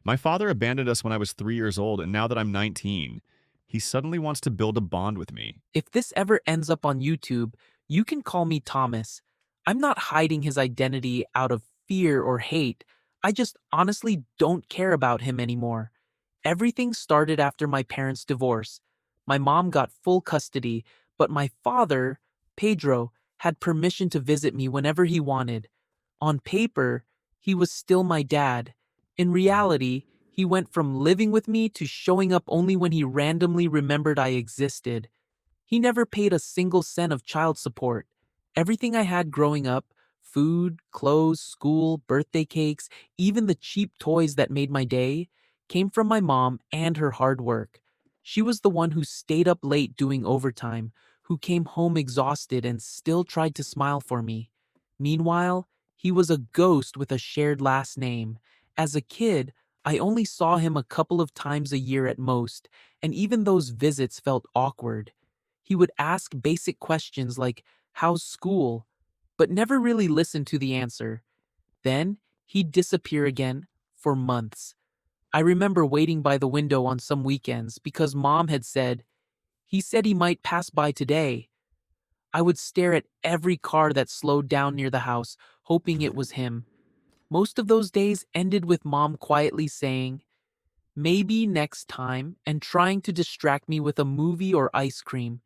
My father abandoned us when I was 3 years old, and now that I'm 19, he suddenly wants to build a bond with me. If this ever ends up on YouTube, you can call me Thomas. I'm not hiding his identity out of fear or hate. I just honestly don't care about him anymore. Everything started after my parents' divorce. My mom got full custody, but my father, Pedro, had permission to visit me whenever he wanted. On paper, he was still my dad. In reality, he went from living with me to showing up only when he randomly remembered I existed. He never paid a single cent of child support. Everything I had growing up, food, clothes, school, birthday cakes, even the cheap toys that made my day, came from my mom and her hard work. She was the one who stayed up late doing overtime, who came home exhausted and still tried to smile for me. Meanwhile, he was a ghost with a shared last name. As a kid, I only saw him a couple of times a year at most, and even those visits felt awkward. He would ask basic questions like, "How's school?" but never really listen to the answer. Then, he'd disappear again for months. I remember waiting by the window on some weekends because mom had said, "He said he might pass by today." I would stare at every car that slowed down near the house, hoping it was him. Most of those days ended with mom quietly saying, "Maybe next time," and trying to distract me with a movie or ice cream.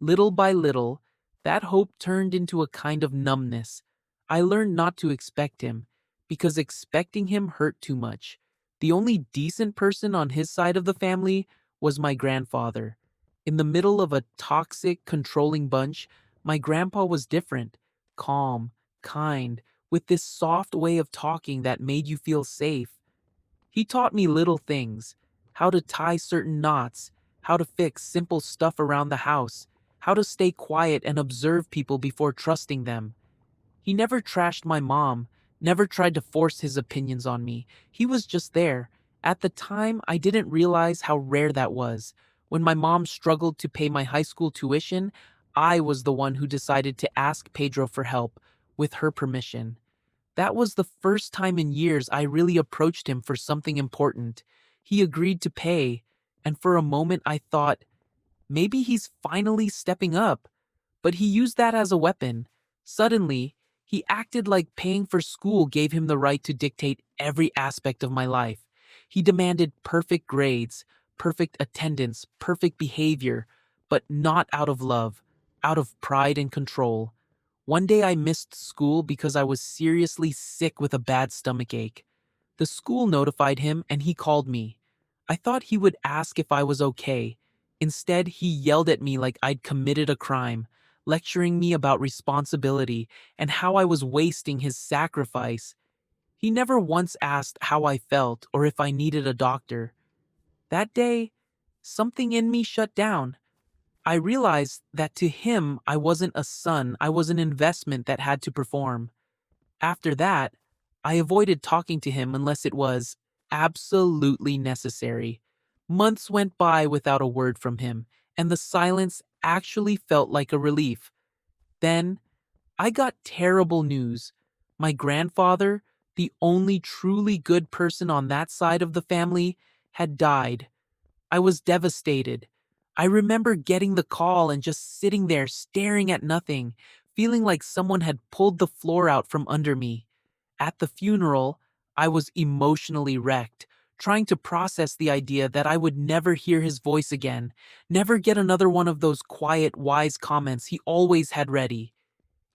Little by little, that hope turned into a kind of numbness. I learned not to expect him, because expecting him hurt too much. The only decent person on his side of the family was my grandfather. In the middle of a toxic, controlling bunch, my grandpa was different, calm, kind, with this soft way of talking that made you feel safe. He taught me little things: how to tie certain knots, how to fix simple stuff around the house, how to stay quiet and observe people before trusting them. He never trashed my mom, never tried to force his opinions on me. He was just there. At the time, I didn't realize how rare that was. When my mom struggled to pay my high school tuition, I was the one who decided to ask Pedro for help, with her permission. That was the first time in years I really approached him for something important. He agreed to pay, and for a moment I thought, maybe he's finally stepping up. But he used that as a weapon. Suddenly, he acted like paying for school gave him the right to dictate every aspect of my life. He demanded perfect grades, perfect attendance, perfect behavior, but not out of love, out of pride and control. One day I missed school because I was seriously sick with a bad stomach ache. The school notified him and he called me. I thought he would ask if I was okay. Instead, he yelled at me like I'd committed a crime, lecturing me about responsibility and how I was wasting his sacrifice. He never once asked how I felt or if I needed a doctor. That day, something in me shut down. I realized that to him, I wasn't a son, I was an investment that had to perform. After that, I avoided talking to him unless it was absolutely necessary. Months went by without a word from him, and the silence actually felt like a relief. Then, I got terrible news. My grandfather, the only truly good person on that side of the family, had died. I was devastated. I remember getting the call and just sitting there staring at nothing, feeling like someone had pulled the floor out from under me. At the funeral, I was emotionally wrecked, trying to process the idea that I would never hear his voice again, never get another one of those quiet, wise comments he always had ready.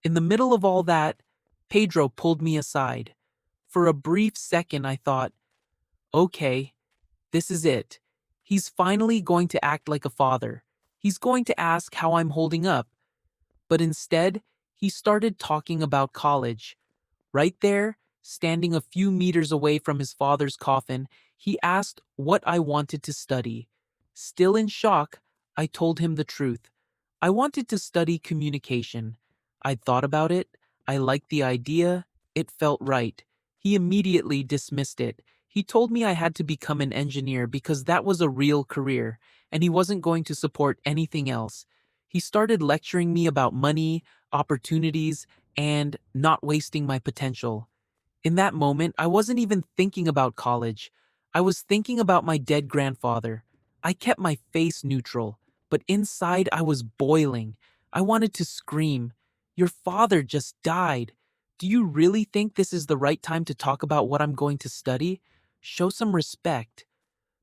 In the middle of all that, Pedro pulled me aside. For a brief second, I thought, okay, this is it. He's finally going to act like a father. He's going to ask how I'm holding up. But instead, he started talking about college. Right there, standing a few meters away from his father's coffin, he asked what I wanted to study. Still in shock, I told him the truth. I wanted to study communication. I'd thought about it. I liked the idea. It felt right. He immediately dismissed it. He told me I had to become an engineer because that was a real career, and he wasn't going to support anything else. He started lecturing me about money, opportunities, and not wasting my potential. In that moment, I wasn't even thinking about college. I was thinking about my dead grandfather. I kept my face neutral, but inside I was boiling. I wanted to scream. Your father just died. Do you really think this is the right time to talk about what I'm going to study? Show some respect.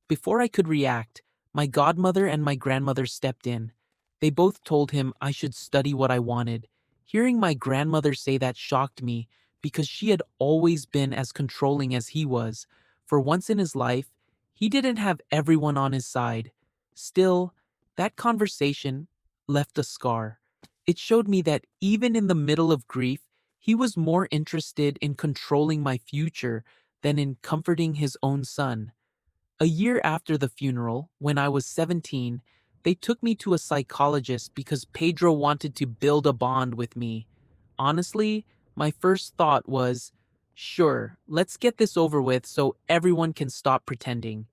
Before I could react, my godmother and my grandmother stepped in. They both told him I should study what I wanted. Hearing my grandmother say that shocked me because she had always been as controlling as he was. For once in his life, he didn't have everyone on his side. Still, that conversation left a scar. It showed me that even in the middle of grief, he was more interested in controlling my future than in comforting his own son. A year after the funeral, when I was 17, they took me to a psychologist because Pedro wanted to build a bond with me. Honestly, my first thought was, sure, let's get this over with so everyone can stop pretending.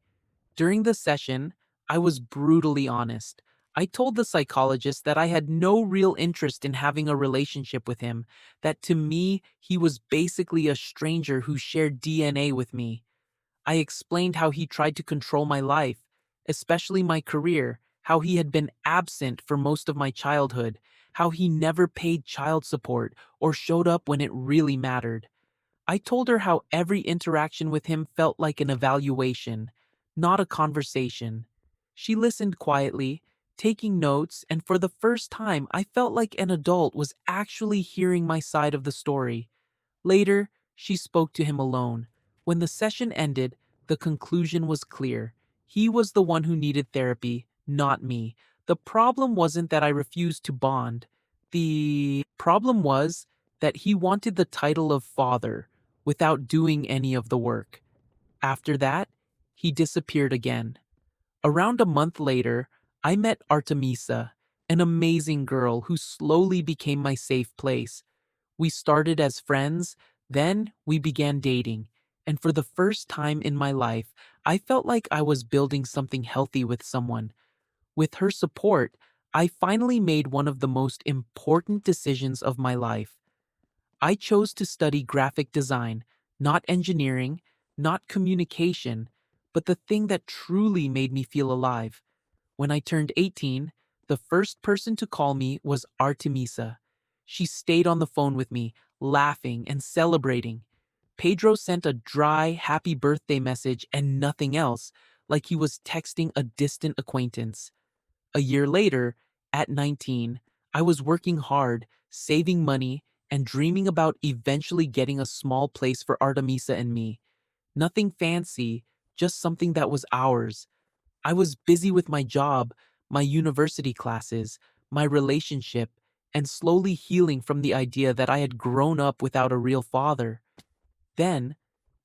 During the session, I was brutally honest. I told the psychologist that I had no real interest in having a relationship with him, that to me, he was basically a stranger who shared DNA with me. I explained how he tried to control my life, especially my career, how he had been absent for most of my childhood, how he never paid child support or showed up when it really mattered. I told her how every interaction with him felt like an evaluation, not a conversation. She listened quietly, taking notes, and for the first time, I felt like an adult was actually hearing my side of the story. Later, she spoke to him alone. When the session ended, the conclusion was clear. He was the one who needed therapy, not me. The problem wasn't that I refused to bond. The problem was that he wanted the title of father without doing any of the work. After that, he disappeared again. Around a month later, I met Artemisa, an amazing girl who slowly became my safe place. We started as friends, then we began dating, and for the first time in my life, I felt like I was building something healthy with someone. With her support, I finally made one of the most important decisions of my life. I chose to study graphic design, not engineering, not communication, but the thing that truly made me feel alive. When I turned 18, the first person to call me was Artemisa. She stayed on the phone with me, laughing and celebrating. Pedro sent a dry, happy birthday message and nothing else, like he was texting a distant acquaintance. A year later, at 19, I was working hard, saving money, and dreaming about eventually getting a small place for Artemisa and me. Nothing fancy, just something that was ours. I was busy with my job, my university classes, my relationship, and slowly healing from the idea that I had grown up without a real father. Then,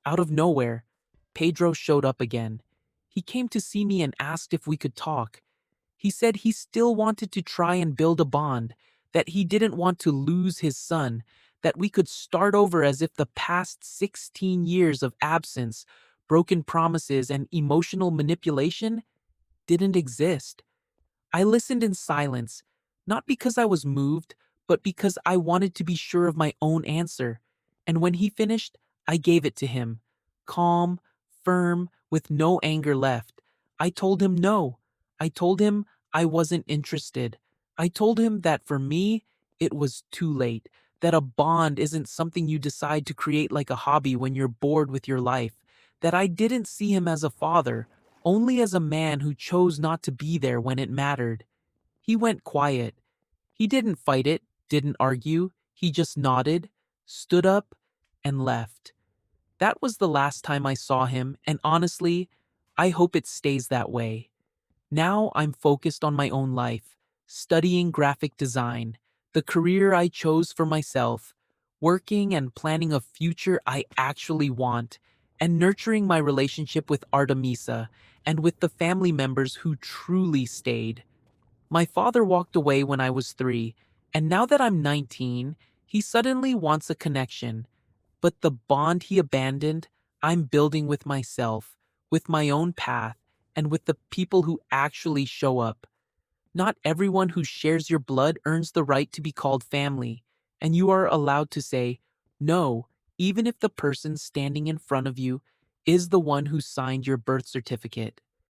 out of nowhere, Pedro showed up again. He came to see me and asked if we could talk. He said he still wanted to try and build a bond, that he didn't want to lose his son, that we could start over as if the past 16 years of absence, broken promises, and emotional manipulation didn't exist. I listened in silence, not because I was moved, but because I wanted to be sure of my own answer. And when he finished, I gave it to him. Calm, firm, with no anger left. I told him no. I told him I wasn't interested. I told him that for me, it was too late, that a bond isn't something you decide to create like a hobby when you're bored with your life, that I didn't see him as a father, only as a man who chose not to be there when it mattered. He went quiet. He didn't fight it, didn't argue. He just nodded, stood up, and left. That was the last time I saw him, and honestly, I hope it stays that way. Now I'm focused on my own life, studying graphic design, the career I chose for myself, working and planning a future I actually want, and nurturing my relationship with Artemisa and with the family members who truly stayed. My father walked away when I was 3, and now that I'm 19, he suddenly wants a connection. But the bond he abandoned, I'm building with myself, with my own path, and with the people who actually show up. Not everyone who shares your blood earns the right to be called family, and you are allowed to say no, even if the person standing in front of you is the one who signed your birth certificate.